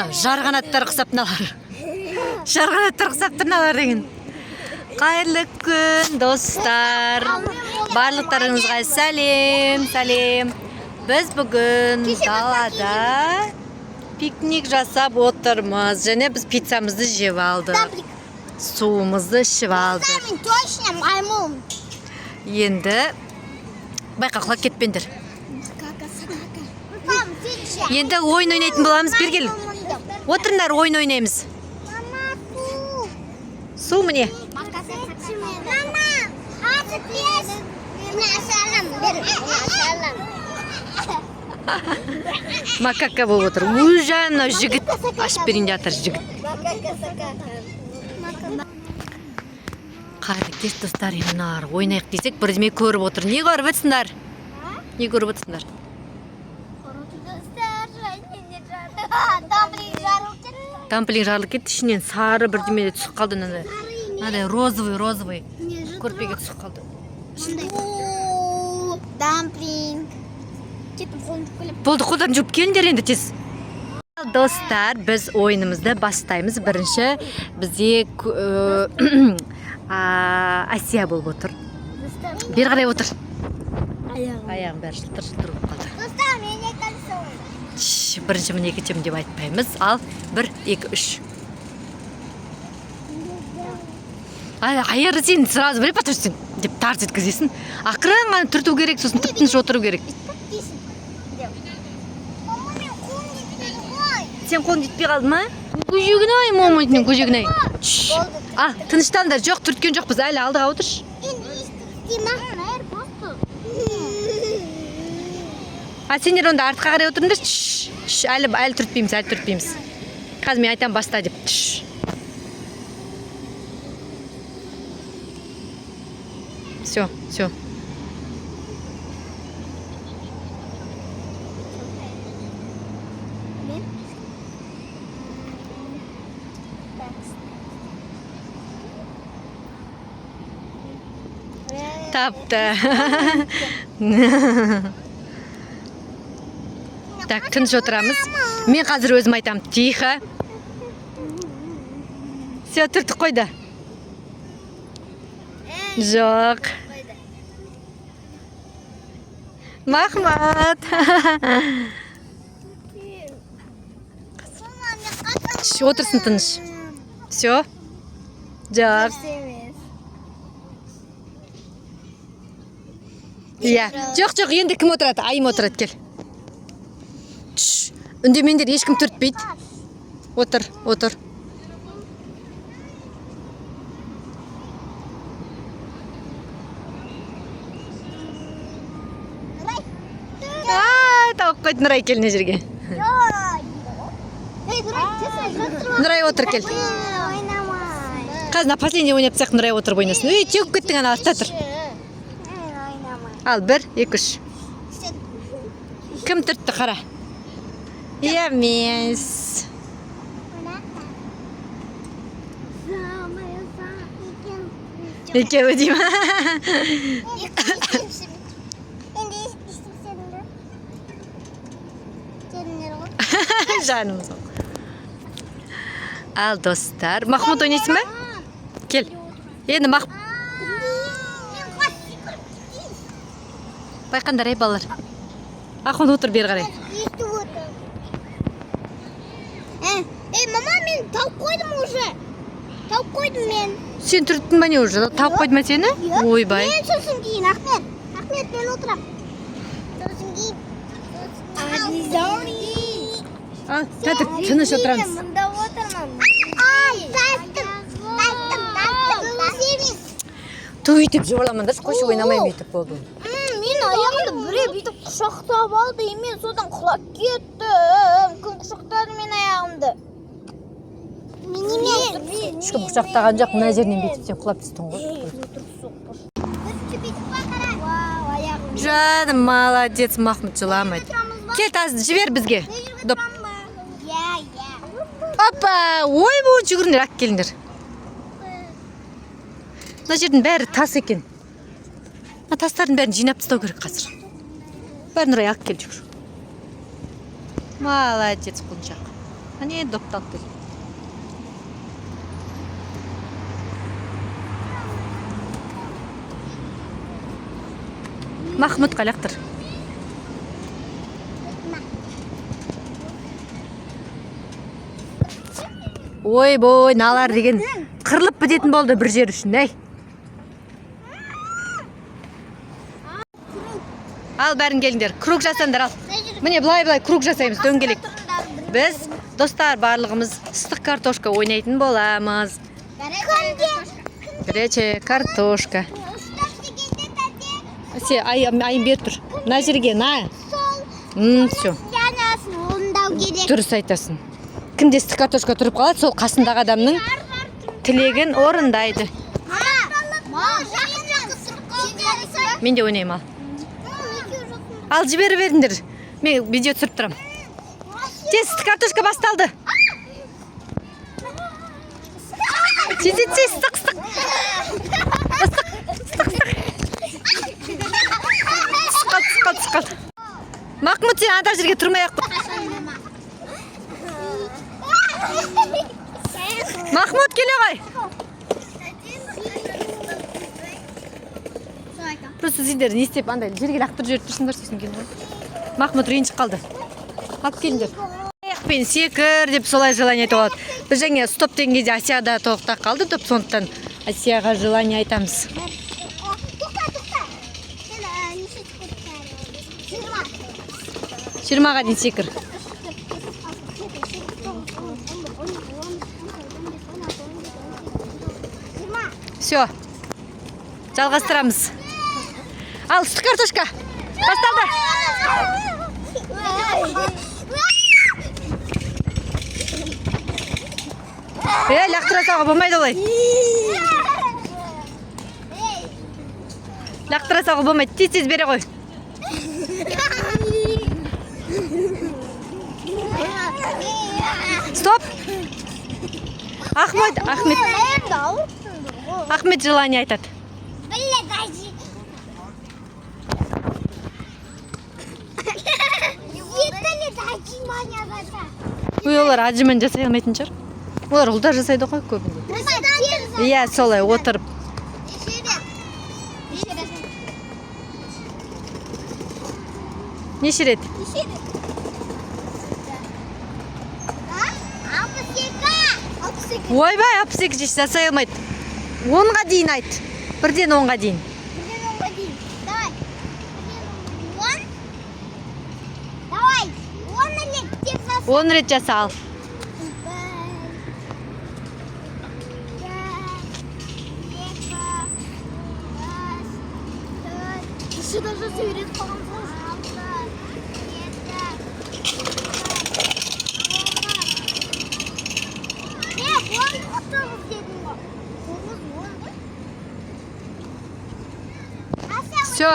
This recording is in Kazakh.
мына жарғанаттар қысаптыналар. Жарғанаттар қысаптыналар деген. Қайырлы күн, достар. Барлықтарыңызға сәлем. Біз бүгін далада пикник жасап отырмыз. Және біз пиццамызды жеп алдық. Суымызды ішіп алдық. Енді байқа құлап кетпеңдер. Енді ойын ойнайтын боламыз. Бер кел. Отырыңдар, ойын ойнаймыз. Су міне. Макака болып отыр. Ужан жігіт. Ашып берейін жатыр жігіт. Қайда кеш достар, емінар ойнайық десек, бірдеме көріп отыр. Не көріп өтсіңдер? Не көріп өтсіңдер? Дамплинг жарылып кетті, ішінен сары бірдеме түсіп қалды. Надай розовый. Көрпеге түсіп қалды. Дамплинг. Болды, қолдан жуып келіңдер енді тез. Достар, біз ойынымызды бастаймыз. Бірінші бізде Асия болып отыр. Бер қарай отыр. Аяғым бәрі жылтыр болып қалды. Достар, мен екінші. Бірінші міне екіншімін деп айтпаймыз. Ал 1, 2, 3. Айыр сен сразу біліп атырсың деп тарт еткізесің. Ақырын ғана түрту керек, сосын тып-тыныш отыру керек. Сен қолың жетпей қалды ма? Көжегін-ай, момайтының көжегін-ай. Тыныштандар, жоқ, түрткен жоқ, біз әлі алдыға отырш. Сендер онда артқа қарай отырыңдар. Әлі түртпейміз. Қазір мен айтам баста деп. Все. Тапты. Так, тыныш отырамыз. Мен қазір өзім айтам, тихо. Все, түртіп қойды. Жоқ. Махмат. Отырсын тыныш. Все. Жоқ. Жоқ, енді кім отырады? Айым отырады, кел. Үндемендер, ешкім түртпейді. Отыр. Тауып қойды Нұрай келіне жерге. Нұрай отыр кел. Қазына последний ойнап сақ Нұрай отырып ойнасын. Теуіп кеттің ана артта тұр. Ал 1, 2, 3. Кім түртті қара? Емес. Екеуі дейм. Жаным. Ал достар, Махмуд ойнайсың ба? Кел. Енді Махмуд. Байқандар, ай балалар. Ақын отыр бер қарай. Мама, мен тауып қойдым уже. Тауып қойдым мен. Сен түрттің ба не уже? Тауып қойдым ба сені? Ойбай. Мен сосын кейін, Ахмет, мен отырам. Сосын кейін. Тәтір, тыныш отырамыз. Мұнда отырмын. Өйтіп жоғаламандар, қойшы ойнамайым өйтіп болды. Мен аяғымды біреу бүйтіп құшақтап алды, мен содан құлап кеттім. Кім құшақтады мен аяғымды? Ешкім құшақтаған жоқ, мына жерінен бүйтіп сен құлап түстің ғой. Жаным, молодец, Махмуд жыламайды. Кел тазы, жібер бізге. Опа, ой бұл жүгіріндер, ақ келіңдер. Мына жердің бәрі тас екен. Тастардың бәрін жинап тастау керек қазір. Бәрін Нұрай ақ кел жүгір. Молодец, құлыншақ. Hani допталды. Махмуд қалақтыр. Ой бой, налар деген қырылып бітетін болды бір жер үшін, әй. Ал бәрін келіңдер, круг жасаңдар ал. Міне былай круг жасаймыз, дөңгелек. Біз достар барлығымыз ыстық картошка ойнайтын боламыз. Грече, картошка. Се, айын бер тұр. На жерге, на. Все. Дұрыс айтасың. Кімде ыстық картошка тұрып қалады, сол қасындағы адамның тілегін орындайды. Мен де ойнайым ал. Ал жібері беріңдер. Мен видео түсіріп тұрам. Тез ыстық картошка басталды. Тез, ыстық. Қалды. Махмуд, сен анда жерге тұрмай-ақ қой. Махмуд, келе ғой. Просто сендер не істеп андай жерге лақтырып жіберіп тұрсыңдар сосын келді ғой. Махмуд ренжіп қалды. Алып келіңдер. Аяқпен секір деп солай желание айтып алады. Біз жаңа стоп деген кезде Асияда тоқтап қалды деп, сондықтан Асияға желание айтамыз. Жиырмаға дейін секір. Все. Жалғастырамыз. Ал, ыстық картошка. Басталды. Лақтыра салға болмайды олай. Лақтыра салға болмайды. Тез бере ғой. Стоп. Ахмет желание айтады. Ой, олар ажымен жасай алмайтын шығар. Олар ұлдар жасайды ғой көбінде. Иә, солай отырып. Неше рет? Ойбай, 62 жасай алмайды. 10-ға дейін айт. Бірден 10-ға дейін. Он рет жаса ал. Все.